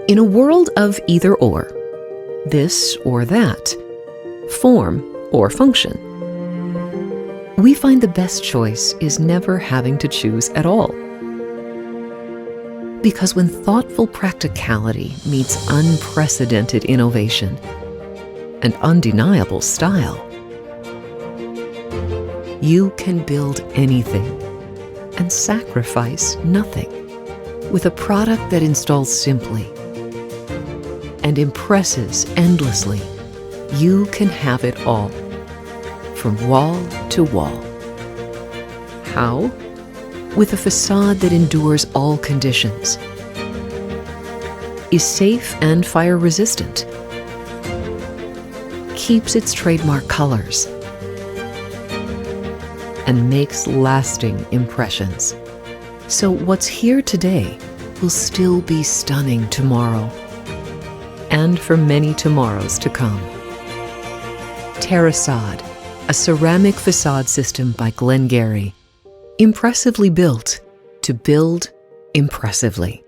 In a world of either or, this or that, form or function, we find the best choice is never having to choose at all. Because when thoughtful practicality meets unprecedented innovation and undeniable style, you can build anything and sacrifice nothing with a product that installs simply and impresses endlessly. You can have it all, from wall to wall. How? With a facade that endures all conditions, is safe and fire resistant, keeps its trademark colors, and makes lasting impressions. So what's here today will still be stunning tomorrow, and for many tomorrows to come. Terraçade, a ceramic facade system by Glen-Gery. Impressively built to build impressively.